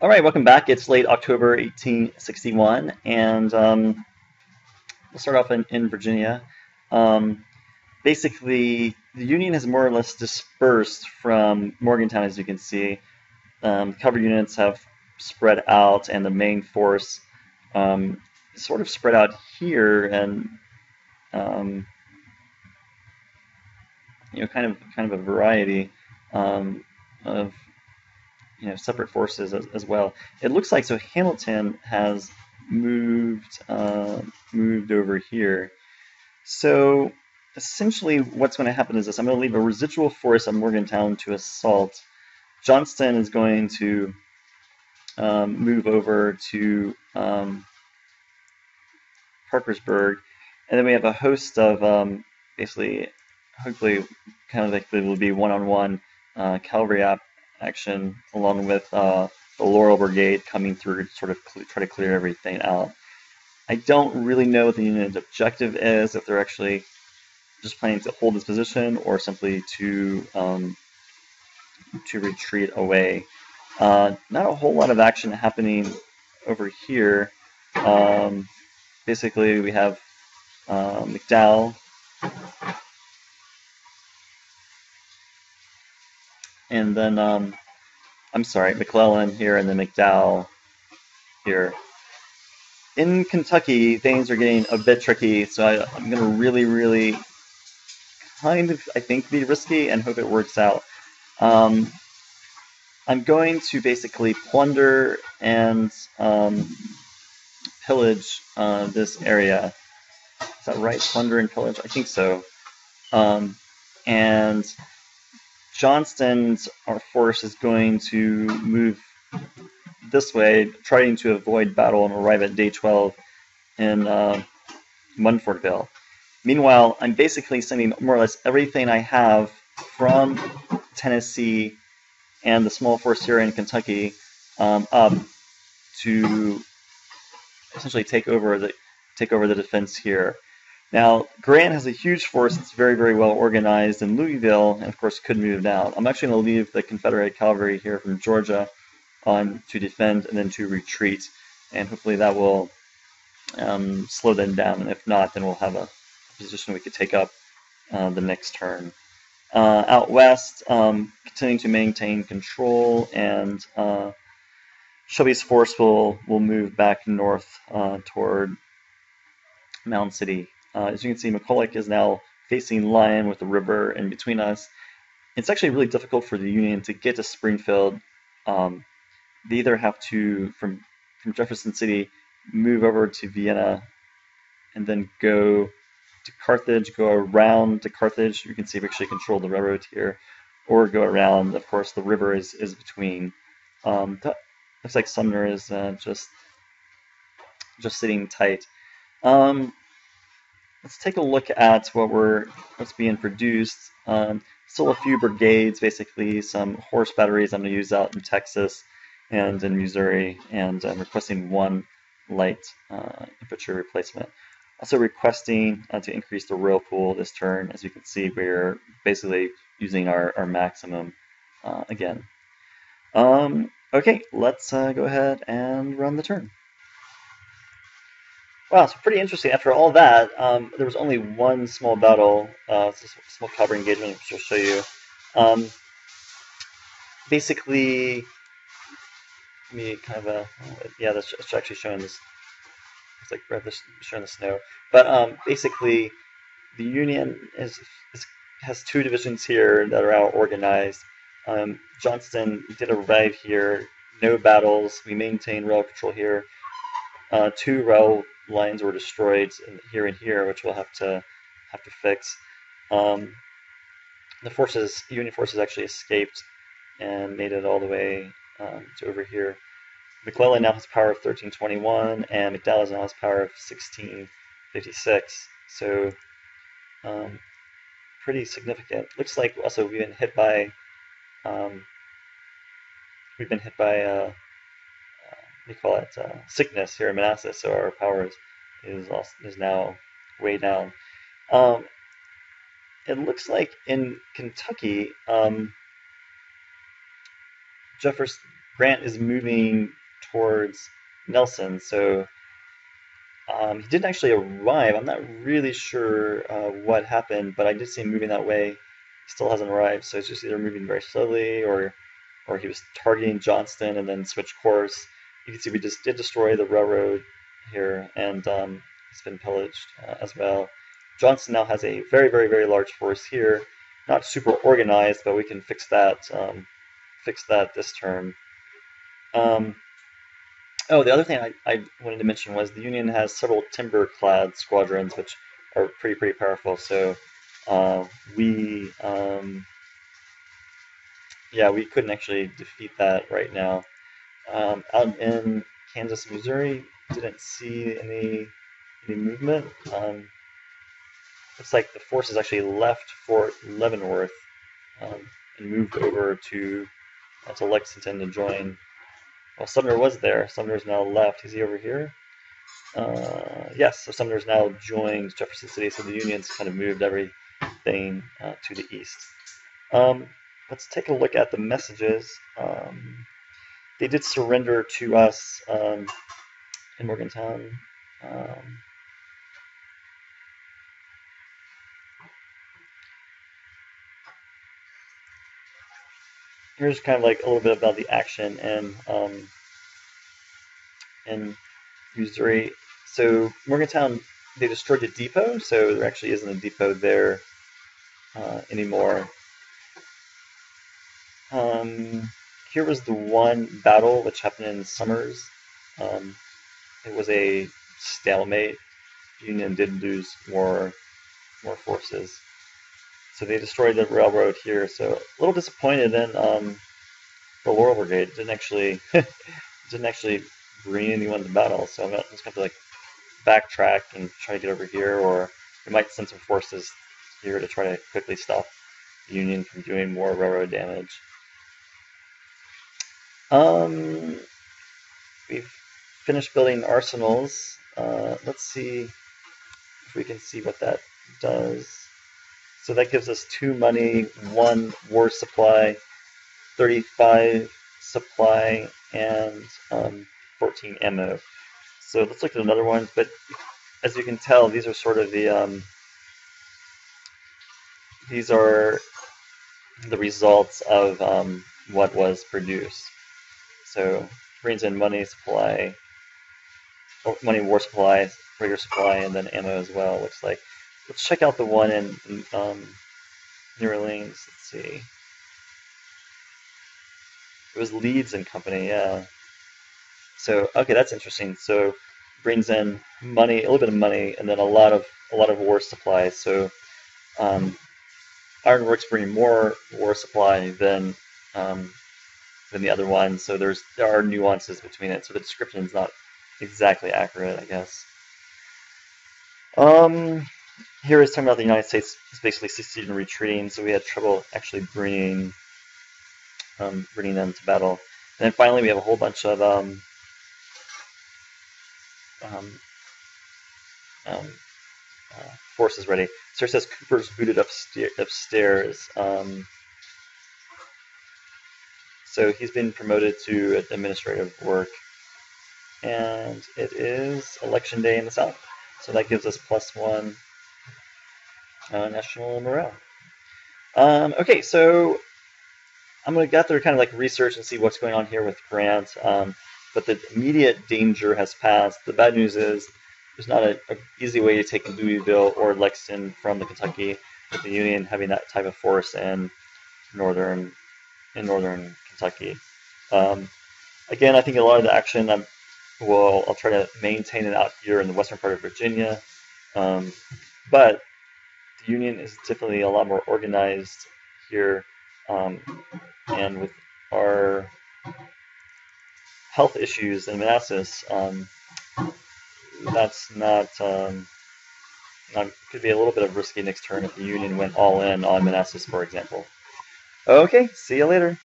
All right, welcome back. It's late October 1861, and we'll start off in Virginia. Um, Basically, the Union has more or less dispersed from Morgantown, as you can see. Cover units have spread out, and the main force is sort of spread out here, and um, kind of a variety of separate forces as well. It looks like so Hamilton has moved over here. So essentially, what's going to happen is this: I'm going to leave a residual force on Morgantown to assault. Johnston is going to move over to Parkersburg, and then we have a host of basically, hopefully, kind of like it will be one-on-one cavalry action, along with the Laurel Brigade coming through to sort of try to clear everything out. I don't really know what the Union's objective is, if they're actually just planning to hold this position or simply to retreat away. Not a whole lot of action happening over here. Basically, we have McDowell and then I'm sorry, McClellan here, and then McDowell here. In Kentucky, things are getting a bit tricky, so I'm going to really kind of, I think, be risky and hope it works out. I'm going to basically plunder and pillage this area. Is that right? Plunder and pillage? I think so. And Johnston's our force is going to move this way, trying to avoid battle and arrive at day 12 in Munfordville. Meanwhile, I'm basically sending more or less everything I have from Tennessee and the small force here in Kentucky up to essentially take over the defense here. Now, Grant has a huge force that's very well organized in Louisville, and of course could move down. I'm actually going to leave the Confederate cavalry here from Georgia on to defend and then to retreat, and hopefully that will slow them down. And if not, then we'll have a position we could take up the next turn. Out west, continuing to maintain control, and Shelby's force will move back north toward Mound City. As you can see, McCulloch is now facing Lyon with the river in between us. It's actually really difficult for the Union to get to Springfield. They either have to, from Jefferson City, move over to Vienna and then go to Carthage, go around to Carthage. You can see we actually control the railroad here, or go around. Of course, the river is between. Looks like Sumner is just sitting tight. Let's take a look at what's being produced. Still a few brigades, basically some horse batteries I'm going to use out in Texas and in Missouri, and I'm requesting one light infantry replacement. Also requesting to increase the rail pool this turn. As you can see, we're basically using our maximum again. Okay, let's go ahead and run the turn. Wow, it's pretty interesting. After all that, there was only one small battle, it's a small cavalry engagement, which I'll show you. Basically, let me kind of yeah, that's actually showing this. It's like rather showing the snow, but basically, the Union has two divisions here that are out organized. Johnston did arrive here, no battles. We maintain rail control here. Two rail lines were destroyed here and here, which we'll have to fix. The Union forces actually escaped and made it all the way to over here. McClellan now has power of 1321, and McDowell now has power of 1656. So pretty significant. Looks like also we've been hit by we call it sickness here in Manassas, so our power is now way down. It looks like in Kentucky, Grant is moving towards Nelson, so he didn't actually arrive. I'm not really sure what happened, but I did see him moving that way. He still hasn't arrived, so it's just either moving very slowly or he was targeting Johnston and then switched course. You can see we just did destroy the railroad here, and it's been pillaged as well. Johnston now has a very, very, very large force here. Not super organized, but we can fix that this term. Oh, the other thing I wanted to mention was the Union has several timber-clad squadrons, which are pretty powerful. So we couldn't actually defeat that right now. Out in Kansas, Missouri, didn't see any movement. Looks like the forces actually left Fort Leavenworth and moved over to Lexington to join. Well, Sumner was there. Sumner's now left. Is he over here? Yes, so Sumner's now joined Jefferson City, so the Union's kind of moved everything to the east. Let's take a look at the messages. They did surrender to us in Morgantown. Here's kind of like a little bit about the action in Missouri. So Morgantown, they destroyed the depot, so there actually isn't a depot there anymore. Here was the one battle which happened in Summers. It was a stalemate. The Union did lose more forces. So they destroyed the railroad here. So a little disappointed in the Laurel Brigade. Didn't actually bring anyone to battle. So I'm just going to like backtrack and try to get over here, or we might send some forces here to try to quickly stop the Union from doing more railroad damage. We've finished building arsenals. Let's see if we can see what that does. So that gives us 2 money, 1 war supply, 35 supply, and 14 ammo. So let's look at another one. But as you can tell, these are sort of the these are the results of what was produced. So brings in money, supply, money, war supply, regular supply, and then ammo as well. Looks like. Let's check out the one in New Orleans. Let's see. It was Leeds and Company, yeah. So okay, that's interesting. So brings in money, a little bit of money, and then a lot of war supplies. So Ironworks bringing more war supply than the other one. So there are nuances between it. So the description is not exactly accurate, I guess. Here is talking about the United States basically succeeded in retreating, so we had trouble actually bringing them to battle. And then finally, we have a whole bunch of forces ready. So it says Cooper's booted upstairs. So he's been promoted to administrative work, and it is election day in the South. So that gives us +1 national morale. Okay, so I'm going to go through kind of like research and see what's going on here with Grant. But the immediate danger has passed. The bad news is there's not an easy way to take Louisville or Lexington from the Kentucky, with the Union having that type of force in northern Kentucky. Again, I think a lot of the action I'll try to maintain it out here in the western part of Virginia, but the Union is definitely a lot more organized here, and with our health issues in Manassas, that's not could be a little bit of risky next turn if the Union went all in on Manassas, for example. Okay, see you later.